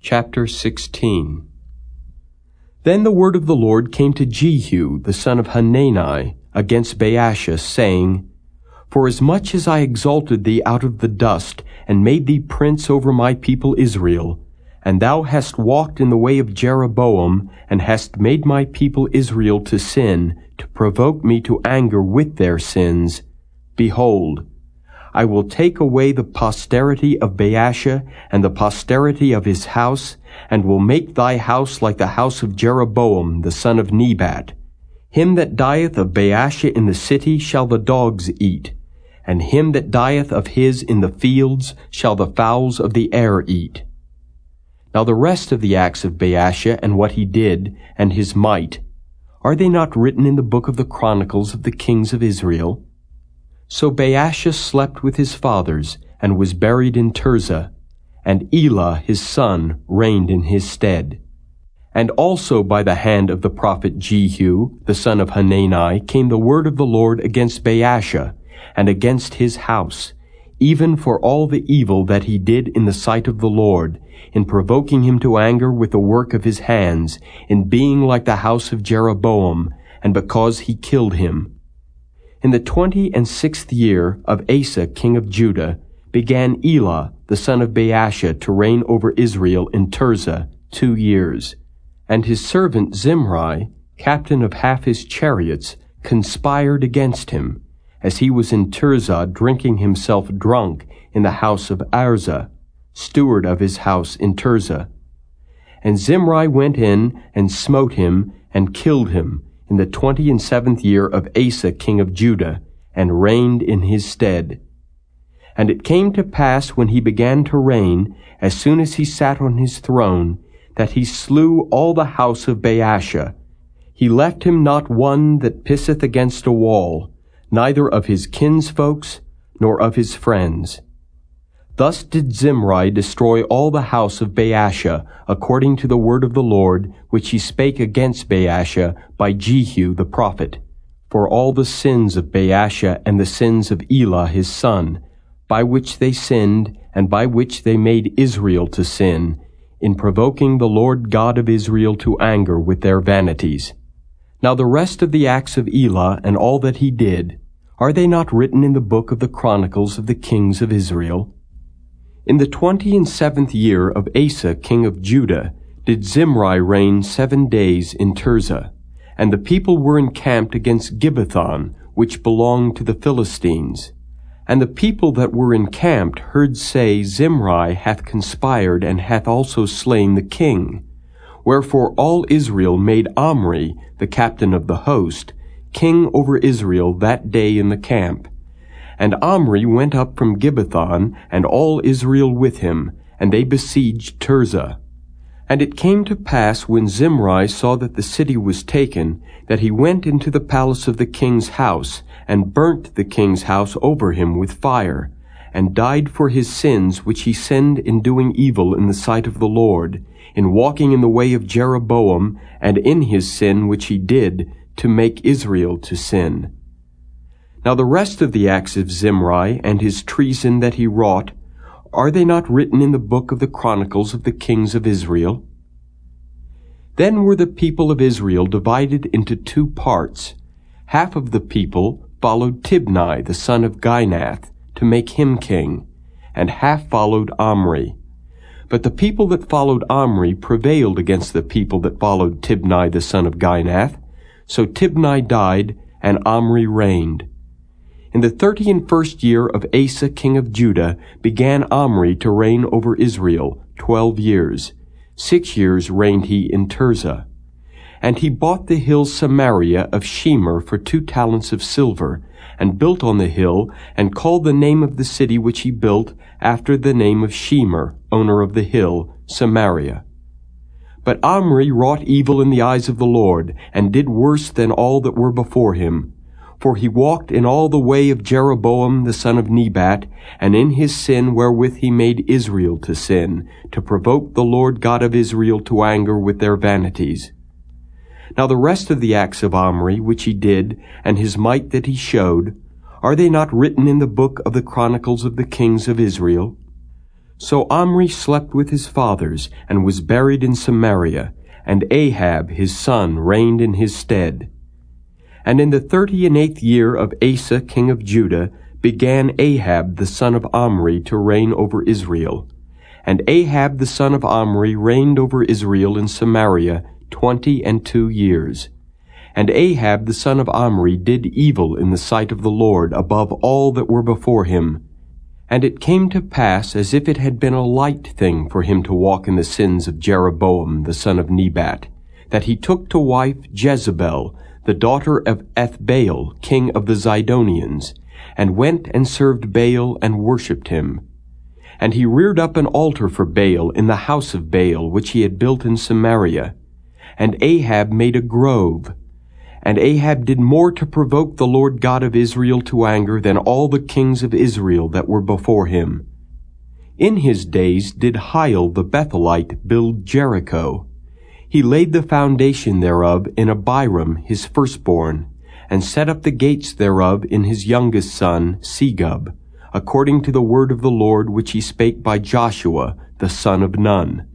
Chapter 16. Then the word of the Lord came to Jehu, the son of Hanani, against Baasha, saying, Forasmuch as I exalted thee out of the dust, and made thee prince over my people Israel, and thou hast walked in the way of Jeroboam, and hast made my people Israel to sin, to provoke me to anger with their sins, behold, I will take away the posterity of Baasha and the posterity of his house, and will make thy house like the house of Jeroboam the son of Nebat. Him that dieth of Baasha in the city shall the dogs eat, and him that dieth of his in the fields shall the fowls of the air eat. Now the rest of the acts of Baasha and what he did, and his might, are they not written in the book of the chronicles of the kings of Israel? So Baasha slept with his fathers, and was buried in Tirzah, and Elah his son reigned in his stead. And also by the hand of the prophet Jehu, the son of Hanani, came the word of the Lord against Baasha, and against his house, even for all the evil that he did in the sight of the Lord, in provoking him to anger with the work of his hands, in being like the house of Jeroboam, and because he killed him. In the 26th year of Asa king of Judah began Elah the son of Baasha to reign over Israel in Tirzah 2 years. And his servant Zimri, captain of half his chariots, conspired against him, as he was in Tirzah drinking himself drunk in the house of Tirzah, steward of his house in Tirzah. And Zimri went in and smote him and killed him in the 27th year of Asa king of Judah, and reigned in his stead. And it came to pass when he began to reign, as soon as he sat on his throne, that he slew all the house of Baasha. He left him not one that pisseth against a wall, neither of his kinsfolks, nor of his friends. Thus did Zimri destroy all the house of Baasha, according to the word of the Lord, which he spake against Baasha by Jehu the prophet, for all the sins of Baasha and the sins of Elah his son, by which they sinned, and by which they made Israel to sin, in provoking the Lord God of Israel to anger with their vanities. Now the rest of the acts of Elah and all that he did, are they not written in the book of the chronicles of the kings of Israel? In the 27th year of Asa king of Judah did Zimri reign 7 days in Tirzah, and the people were encamped against Gibbethon, which belonged to the Philistines. And the people that were encamped heard say, Zimri hath conspired, and hath also slain the king. Wherefore all Israel made Omri, the captain of the host, king over Israel that day in the camp. And Omri went up from Gibbethon, and all Israel with him, and they besieged Tirzah. And it came to pass, when Zimri saw that the city was taken, that he went into the palace of the king's house, and burnt the king's house over him with fire, and died for his sins which he sinned in doing evil in the sight of the Lord, in walking in the way of Jeroboam, and in his sin which he did, to make Israel to sin. Now the rest of the acts of Zimri, and his treason that he wrought, are they not written in the book of the chronicles of the kings of Israel? Then were the people of Israel divided into 2 parts. Half of the people followed Tibni the son of Ginath, to make him king, and half followed Omri. But the people that followed Omri prevailed against the people that followed Tibni the son of Ginath. So Tibni died, and Omri reigned. In the 31st year of Asa king of Judah began Omri to reign over Israel 12 years. 6 years reigned he in Tirzah. And he bought the hill Samaria of Shemer for 2 talents of silver, and built on the hill, and called the name of the city which he built after the name of Shemer, owner of the hill, Samaria. But Omri wrought evil in the eyes of the Lord, and did worse than all that were before him. For he walked in all the way of Jeroboam the son of Nebat, and in his sin wherewith he made Israel to sin, to provoke the Lord God of Israel to anger with their vanities. Now the rest of the acts of Omri which he did, and his might that he showed, are they not written in the book of the chronicles of the kings of Israel? So Omri slept with his fathers, and was buried in Samaria, and Ahab his son reigned in his stead. And in the 38th year of Asa king of Judah began Ahab the son of Omri to reign over Israel. And Ahab the son of Omri reigned over Israel in Samaria 22 years. And Ahab the son of Omri did evil in the sight of the Lord above all that were before him. And it came to pass, as if it had been a light thing for him to walk in the sins of Jeroboam the son of Nebat, that he took to wife Jezebel, the daughter of Ethbaal, king of the Zidonians, and went and served Baal and worshipped him. And he reared up an altar for Baal in the house of Baal, which he had built in Samaria. And Ahab made a grove. And Ahab did more to provoke the Lord God of Israel to anger than all the kings of Israel that were before him. In his days did Hiel the Bethelite build Jericho. He laid the foundation thereof in Abiram his firstborn, and set up the gates thereof in his youngest son Segub, according to the word of the Lord which he spake by Joshua the son of Nun.